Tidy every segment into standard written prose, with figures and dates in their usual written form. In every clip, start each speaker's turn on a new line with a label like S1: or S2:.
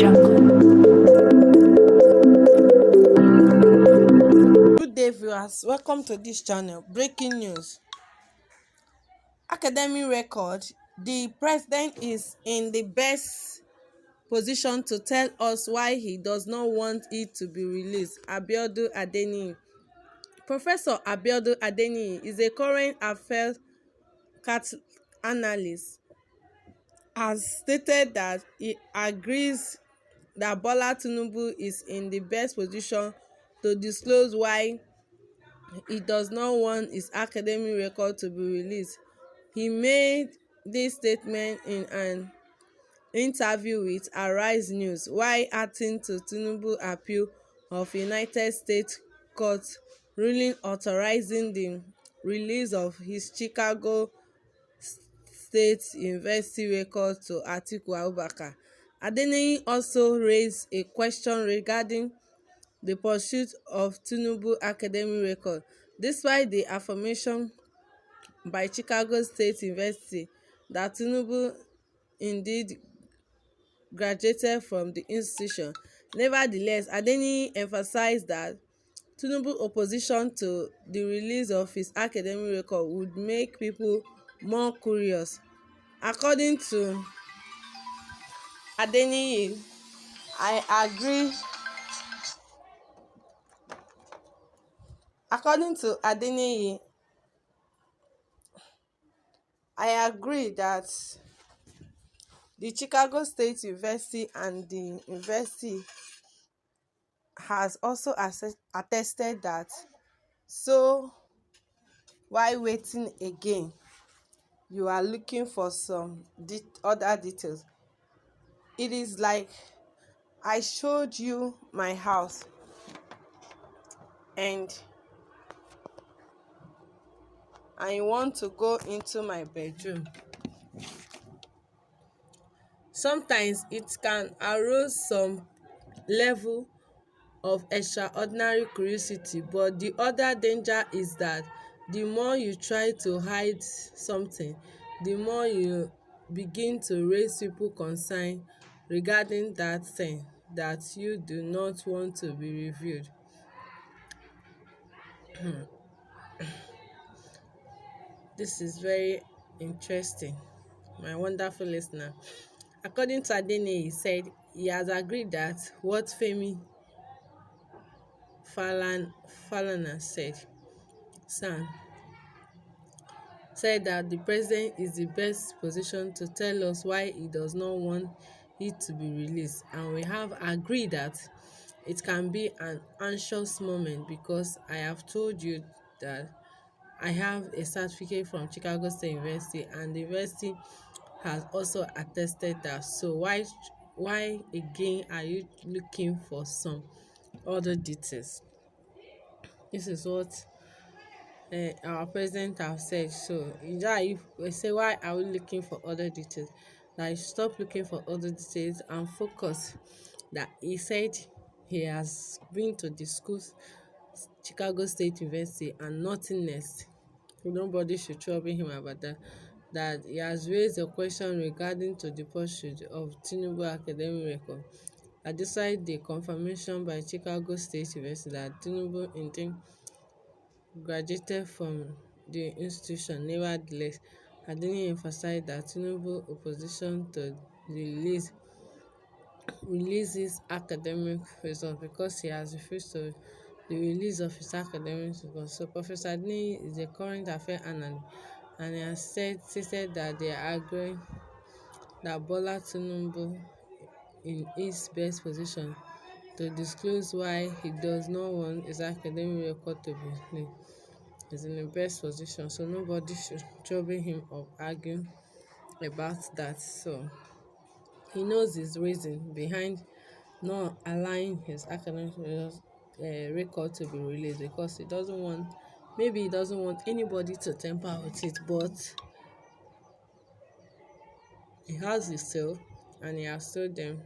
S1: Good day, viewers. Welcome to this channel. Breaking news. Academic record. The president is in the best position to tell us why he does not want it to be released. Abiodun Adeniyi. Professor Abiodun Adeniyi is a current affairs analyst, has stated that he agrees that Bola Tinubu is in the best position to disclose why he does not want his academic record to be released. He made this statement in an interview with Arise News while acting to Tinubu appeal of United States court ruling authorizing the release of his Chicago State University record to Atiku Abubakar. Adeniyi also raised a question regarding the pursuit of Tinubu academic record, despite the affirmation by Chicago State University that Tinubu indeed graduated from the institution. Nevertheless, Adeniyi emphasized that Tinubu's opposition to the release of his academic record would make people more curious. According to Adeniyi, I agree. According to Adeniyi, I agree that the Chicago State University and the university has also attested that. So why waiting again? You are looking for some other details. It is like I showed you my house and I want to go into my bedroom. Sometimes it can arouse some level of extraordinary curiosity, but the other danger is that the more you try to hide something, the more you begin to raise people concern regarding that thing that you do not want to be revealed. This is very interesting, my wonderful listener. According to Adeniyi, he said he has agreed that what Femi Falana said that the president is the best position to tell us why he does not want it to be released, and we have agreed that it can be an anxious moment because I have told you that I have a certificate from Chicago State University and the university has also attested that. So why again are you looking for some other details? This is what our president have said. So if we say why are we looking for other details, that stop looking for other details and focus that he said he has been to discuss Chicago State University and nothing else. Nobody should trouble him about that he has raised a question regarding to the pursuit of Tinubu academic record. Despite the confirmation by Chicago State University that Tinubu indeed graduated from the institution, nevertheless, Adeniyi emphasized that Tinubu's opposition to the release academic results because he has refused to the release of his academic results. So Professor Adeniyi is a current affairs analyst and he has stated that they are agreeing that Bola Tinubu in his best position to disclose why he does not want his academic record to be released. He's in the best position, so nobody should trouble him or argue about that. So he knows his reason behind not allowing his academic record to be released because he doesn't want anybody to tamper with it, but he has his self and he has told them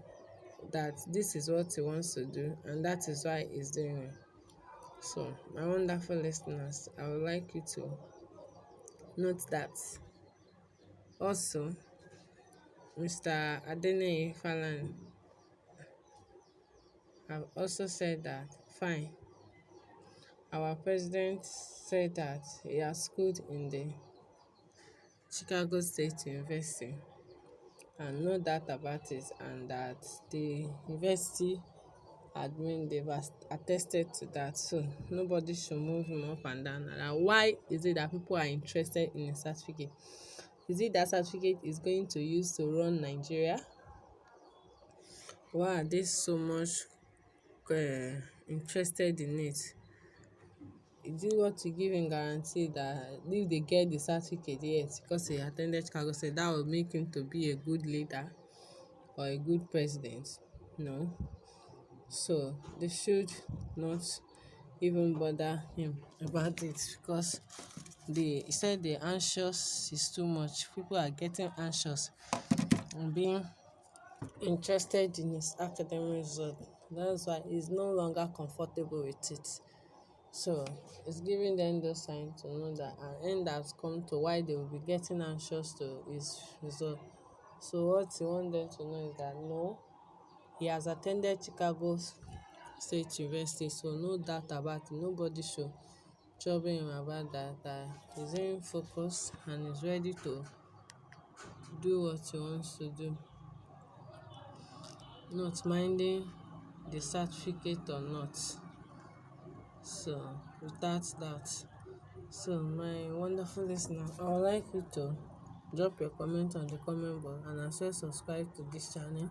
S1: that this is what he wants to do and that is why he's doing it. So my wonderful listeners, I would like you to note that. Also, Mr. Adeniyi Falana have also said that fine, our president said that he has schooled in the Chicago State University and no doubt about it, and that the university admin, they've attested to that, so nobody should move him up and down. And why is it that people are interested in a certificate? Is it that certificate is going to use to run Nigeria? Why are they so much interested in it? Is it what to give him guarantee that if they get the certificate, yes, because he attended Chicago State, that will make him to be a good leader or a good president? No. So they should not even bother him about it, because he said the anxious is too much. People are getting anxious and being interested in his academic result. That's why he's no longer comfortable with it. So it's giving them those signs to know that an end has come to why they will be getting anxious to his result. So what he wants them to know is that no, he has attended Chicago State University, so no doubt about it. Nobody should trouble him about that. That he's in focus and is ready to do what he wants to do, not minding the certificate or not. So without that, so my wonderful listener, I would like you to drop your comment on the comment box and also subscribe to this channel